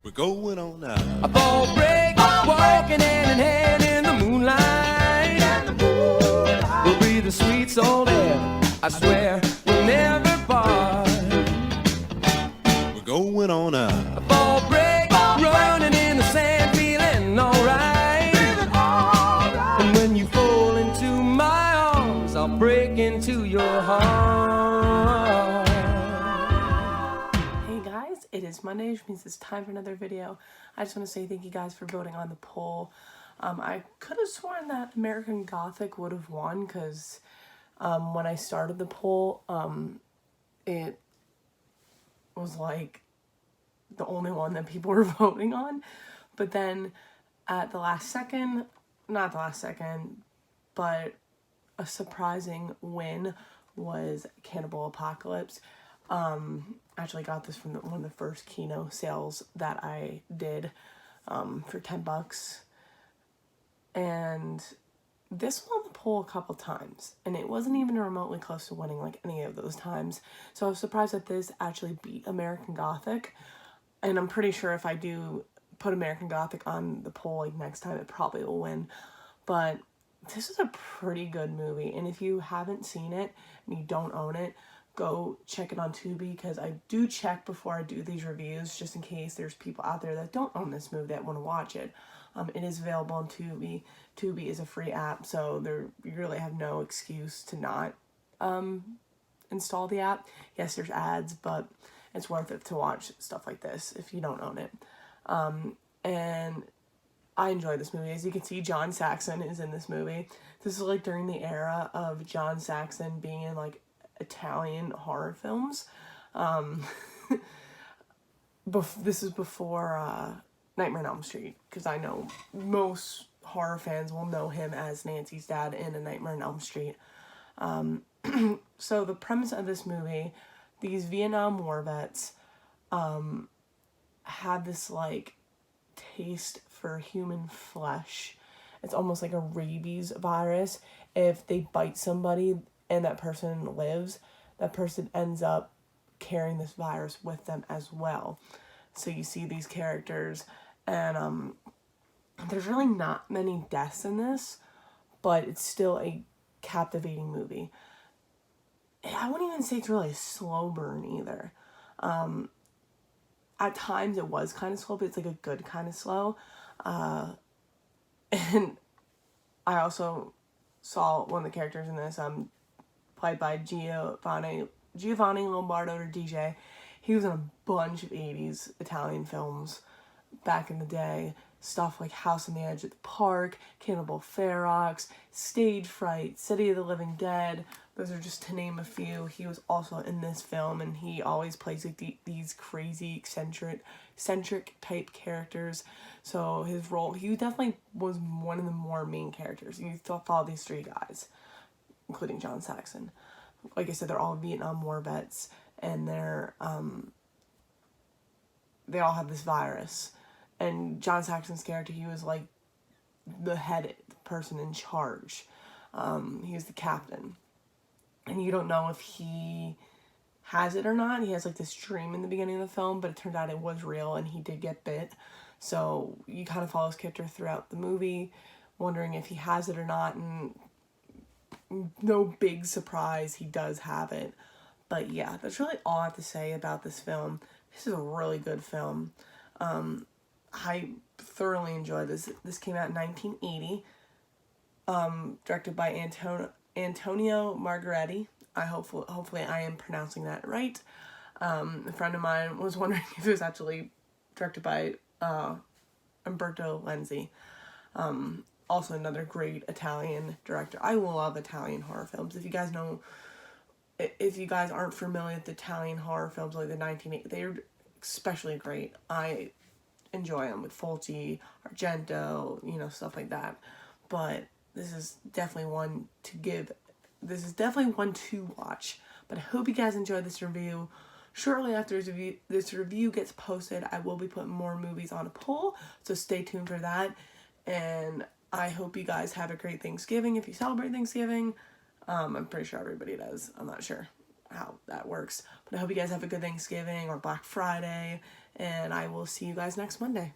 We're going on now. A fall break, walking hand in hand in the moonlight. We'll breathe the sweet salt air. I swear we'll never part. We're going on now. A fall break, running in the sand, feeling alright. And when you fall into my arms, I'll break into your heart. Hey guys, it is Monday, which means it's time for another video. I just want to say thank you guys for voting on the poll. I could have sworn that American Gothic would have won because when I started the poll, it was like the only one that people were voting on. But then at the last second, not the last second, but a surprising win was Cannibal Apocalypse. Actually got this from one of the first Kino sales that I did for $10. And this won the poll a couple times, and it wasn't even remotely close to winning like any of those times. So I was surprised that this actually beat American Gothic. And I'm pretty sure if I do put American Gothic on the poll like next time, it probably will win. But this is a pretty good movie, and if you haven't seen it and you don't own it, go check it on Tubi, because I do check before I do these reviews just in case there's people out there that don't own this movie that want to watch it. It is available on Tubi. Tubi is a free app, so you really have no excuse to not install the app. Yes, there's ads, but it's worth it to watch stuff like this if you don't own it. And I enjoy this movie. As you can see, John Saxon is in this movie. This is like during the era of John Saxon being in like Italian horror films. This is before Nightmare on Elm Street, because I know most horror fans will know him as Nancy's dad in A Nightmare on Elm Street. So the premise of this movie, these Vietnam War vets have this like taste for human flesh. It's almost like a rabies virus. If they bite somebody and that person lives, that person ends up carrying this virus with them as well. So you see these characters, and there's really not many deaths in this, but it's still a captivating movie. I wouldn't even say it's really a slow burn either. At times it was kind of slow, but it's like a good kind of slow. And I also saw one of the characters in this, played by Giovanni Lombardo, or DJ. He was in a bunch of 80s Italian films back in the day. Stuff like House on the Edge of the Park, Cannibal Ferox, Stage Fright, City of the Living Dead. Those are just to name a few. He was also in this film, and he always plays like these crazy, eccentric type characters. So his role, he definitely was one of the more main characters. You follow these three guys, including John Saxon. Like I said, they're all Vietnam War vets, and they all have this virus. And John Saxon's character, he was like the head person in charge. He was the captain. And you don't know if he has it or not. He has like this dream in the beginning of the film, but it turned out it was real and he did get bit. So you kind of follow his character throughout the movie, wondering if he has it or not. And no big surprise, he does have it. But yeah, that's really all I have to say about this film. This is a really good film. I thoroughly enjoyed this. This came out in 1980. Directed by Antonio Margheriti. Hopefully I am pronouncing that right. A friend of mine was wondering if it was actually directed by Umberto Lenzi. Also another great Italian director. I love Italian horror films. If you guys aren't familiar with Italian horror films like the 1980s, they're especially great. I enjoy them with Fulci, Argento, stuff like that. But this is definitely one to watch. But I hope you guys enjoyed this review. Shortly after this review gets posted, I will be putting more movies on a poll, so stay tuned for that. And I hope you guys have a great Thanksgiving if you celebrate Thanksgiving. I'm pretty sure everybody does. I'm not sure how that works. But I hope you guys have a good Thanksgiving or Black Friday. and I will see you guys next Monday.